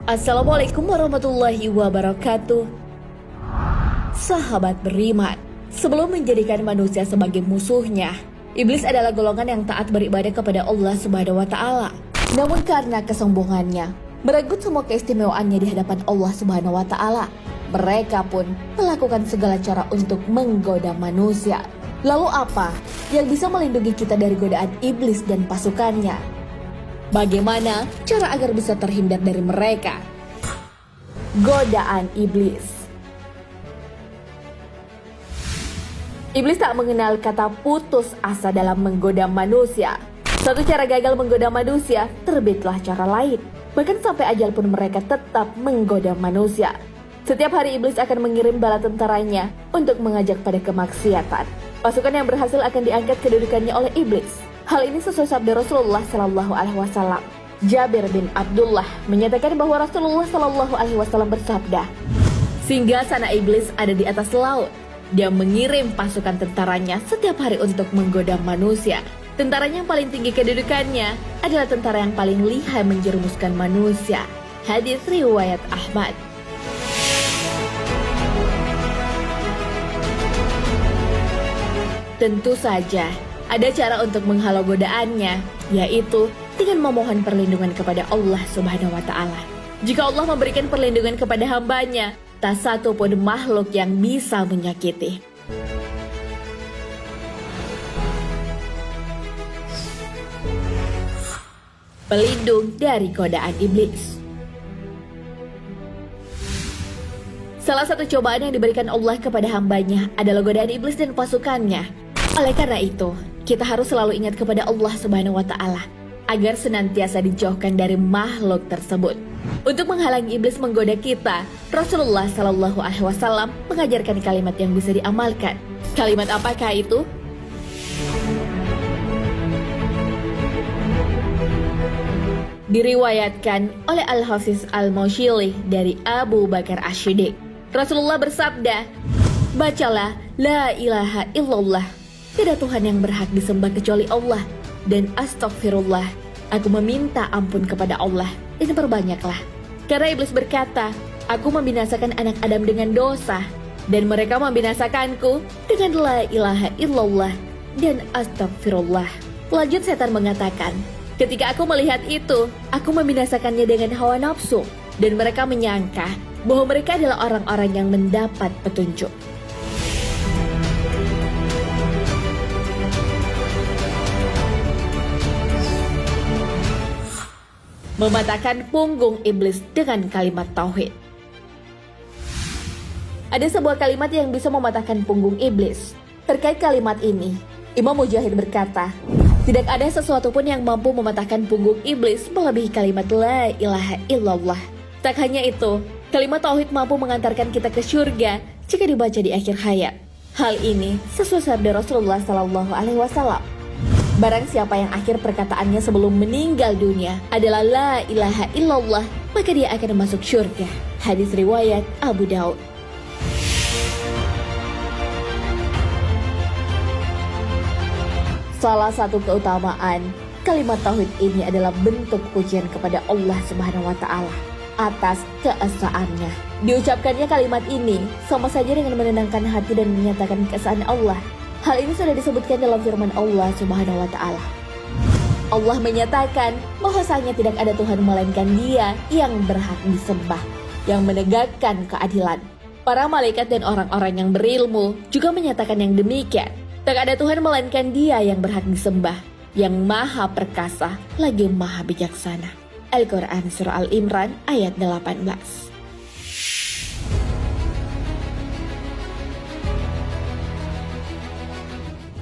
Assalamualaikum warahmatullahi wabarakatuh. Sahabat beriman, sebelum menjadikan manusia sebagai musuhnya, iblis adalah golongan yang taat beribadah kepada Allah Subhanahu wa taala. Namun karena kesombongannya, merenggut semua keistimewaannya di hadapan Allah Subhanahu wa taala, mereka pun melakukan segala cara untuk menggoda manusia. Lalu apa yang bisa melindungi kita dari godaan iblis dan pasukannya? Bagaimana cara agar bisa terhindar dari mereka? Godaan iblis. Iblis tak mengenal kata putus asa dalam menggoda manusia. Satu cara gagal menggoda manusia, terbitlah cara lain. Bahkan sampai ajal pun mereka tetap menggoda manusia. Setiap hari iblis akan mengirim bala tentaranya untuk mengajak pada kemaksiatan. Pasukan yang berhasil akan diangkat kedudukannya oleh iblis. Hal ini sesuai sabda Rasulullah Shallallahu Alaihi Wasallam. Jabir bin Abdullah menyatakan bahwa Rasulullah Shallallahu Alaihi Wasallam bersabda, "Singgasana iblis ada di atas laut. Dia mengirim pasukan tentaranya setiap hari untuk menggoda manusia. Tentaranya yang paling tinggi kedudukannya adalah tentara yang paling lihai menjerumuskan manusia." Hadis riwayat Ahmad. Tentu saja ada cara untuk menghalau godaannya, yaitu dengan memohon perlindungan kepada Allah Subhanahu wa taala. Jika Allah memberikan perlindungan kepada hambanya, tak satu pun makhluk yang bisa menyakiti. Pelindung dari godaan iblis. Salah satu cobaan yang diberikan Allah kepada hambanya adalah godaan iblis dan pasukannya. Oleh karena itu, kita harus selalu ingat kepada Allah Subhanahu wa taala agar senantiasa dijauhkan dari makhluk tersebut. Untuk menghalangi iblis menggoda kita, Rasulullah Shallallahu Alaihi Wasallam mengajarkan kalimat yang bisa diamalkan. Kalimat apakah itu? Diriwayatkan oleh Al-Hafiz Al-Maushili dari Abu Bakar Asy-Shiddiq. Rasulullah bersabda, "Bacalah la ilaha illallah. Tidak Tuhan yang berhak disembah kecuali Allah. Dan astagfirullah. Aku meminta ampun kepada Allah. Dan perbanyaklah." Karena iblis berkata, "Aku membinasakan anak Adam dengan dosa. Dan mereka membinasakanku dengan la ilaha illallah dan astagfirullah." Lanjut setan mengatakan, "Ketika aku melihat itu, aku membinasakannya dengan hawa nafsu." Dan mereka menyangka bahwa mereka adalah orang-orang yang mendapat petunjuk. Mematahkan punggung iblis dengan kalimat tauhid. Ada sebuah kalimat yang bisa mematahkan punggung iblis. Terkait kalimat ini, Imam Mujahid berkata, "Tidak ada sesuatu pun yang mampu mematahkan punggung iblis melebihi kalimat la ilaha illallah." Tak hanya itu, kalimat tauhid mampu mengantarkan kita ke surga jika dibaca di akhir hayat. Hal ini sesuai sabda Rasulullah Shallallahu Alaihi Wasallam. Barang siapa yang akhir perkataannya sebelum meninggal dunia adalah la ilaha illallah, maka dia akan masuk surga. Hadis riwayat Abu Daud. Salah satu keutamaan kalimat tauhid ini adalah bentuk pujian kepada Allah Subhanahu wa taala atas keesaannya. Diucapkannya kalimat ini sama saja dengan menenangkan hati dan menyatakan keesaan Allah. Hal ini sudah disebutkan dalam firman Allah Subhanahu wa taala. Allah menyatakan bahwasanya tidak ada Tuhan melainkan Dia yang berhak disembah, yang menegakkan keadilan. Para malaikat dan orang-orang yang berilmu juga menyatakan yang demikian. Tak ada Tuhan melainkan Dia yang berhak disembah, yang maha perkasa lagi maha bijaksana. Al-Quran Surah Al-Imran ayat 18.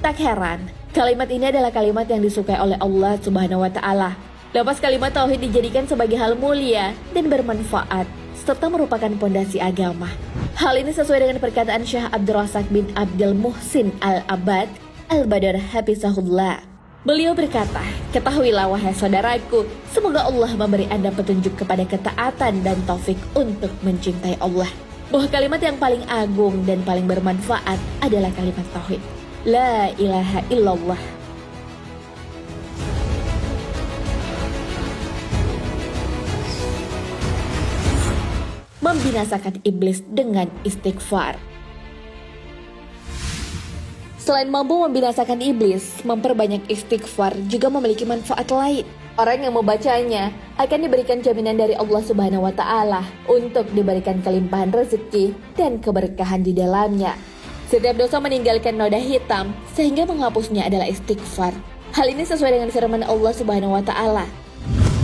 Tak heran, kalimat ini adalah kalimat yang disukai oleh Allah Subhanahu wa taala. Lepas kalimat tauhid dijadikan sebagai hal mulia dan bermanfaat serta merupakan pondasi agama. Hal ini sesuai dengan perkataan Syekh Abdul Razak bin Abdul Muhsin Al-Abad Al-Badar Hafizahullah. Beliau berkata, "Ketahuilah wahai saudaraku, semoga Allah memberi Anda petunjuk kepada ketaatan dan taufik untuk mencintai Allah." Bahwa kalimat yang paling agung dan paling bermanfaat adalah kalimat tauhid. La ilaha illallah. membinasakan iblis dengan istighfar. Selain mampu membinasakan iblis, memperbanyak istighfar juga memiliki manfaat lain. Orang yang membacanya akan diberikan jaminan dari Allah Subhanahu wa Ta'ala untuk diberikan kelimpahan rezeki dan keberkahan di dalamnya. Setiap dosa meninggalkan noda hitam sehingga menghapusnya adalah istighfar. Hal ini sesuai dengan firman Allah Subhanahu wa Ta'ala.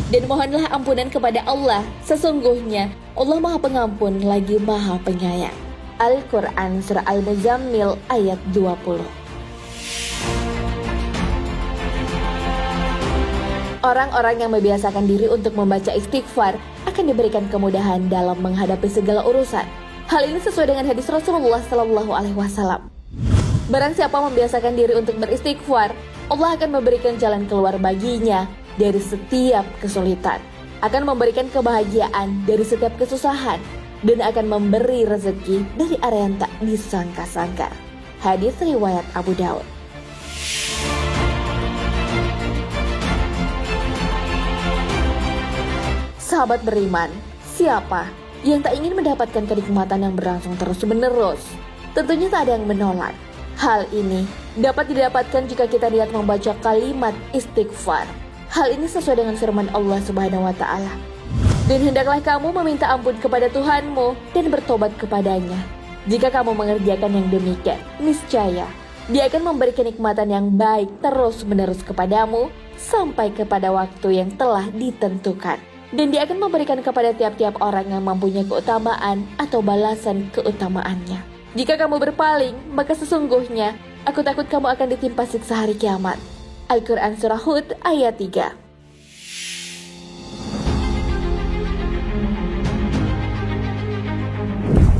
Dan mohonlah ampunan kepada Allah, sesungguhnya Allah Maha Pengampun lagi Maha Penyayang. Al-Quran Surah Al-Muzammil ayat 20. Orang-orang yang membiasakan diri untuk membaca istighfar akan diberikan kemudahan dalam menghadapi segala urusan. Hal ini sesuai dengan hadis Rasulullah SAW. Barang siapa membiasakan diri untuk beristighfar, Allah akan memberikan jalan keluar baginya dari setiap kesulitan, akan memberikan kebahagiaan dari setiap kesusahan, dan akan memberi rezeki dari arah yang tak disangka-sangka. Hadis riwayat Abu Daud. Sahabat beriman, siapa yang tak ingin mendapatkan kenikmatan yang berlangsung terus-menerus? Tentunya tak ada yang menolak. Hal ini dapat didapatkan jika kita niat membaca kalimat istighfar. Hal ini sesuai dengan firman Allah Subhanahu wa Ta'ala. Dan hendaklah kamu meminta ampun kepada Tuhanmu dan bertobat kepadanya. Jika kamu mengerjakan yang demikian, niscaya Dia akan memberi kenikmatan yang baik terus-menerus kepadamu sampai kepada waktu yang telah ditentukan. Dan Dia akan memberikan kepada tiap-tiap orang yang mempunyai keutamaan atau balasan keutamaannya. Jika kamu berpaling, maka sesungguhnya aku takut kamu akan ditimpa siksa hari kiamat. Al-Quran Surah Hud ayat 3.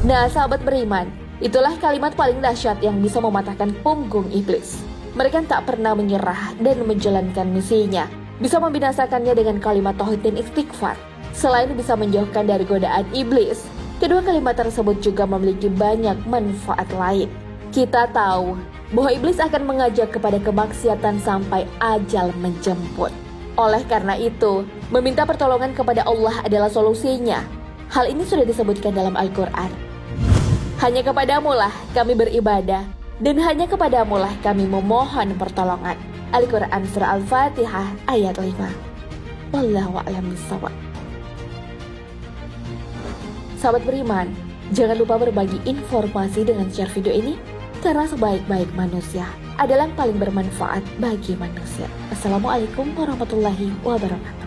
Nah, sahabat beriman, itulah kalimat paling dahsyat yang bisa mematahkan punggung iblis. Mereka tak pernah menyerah dan menjalankan misinya. Bisa membinasakannya dengan kalimat tauhid dan istighfar. Selain bisa menjauhkan dari godaan iblis, kedua kalimat tersebut juga memiliki banyak manfaat lain. Kita tahu bahwa iblis akan mengajak kepada kemaksiatan sampai ajal menjemput. Oleh karena itu, meminta pertolongan kepada Allah adalah solusinya. Hal ini sudah disebutkan dalam Al-Quran. Hanya kepadamulah kami beribadah, dan hanya kepadamulah kami memohon pertolongan. Al-Quran Surah Al-Fatihah ayat 5. Wallahu a'lam bishawab. Sahabat beriman, jangan lupa berbagi informasi dengan share video ini, karena sebaik-baik manusia adalah yang paling bermanfaat bagi manusia. Assalamualaikum warahmatullahi wabarakatuh.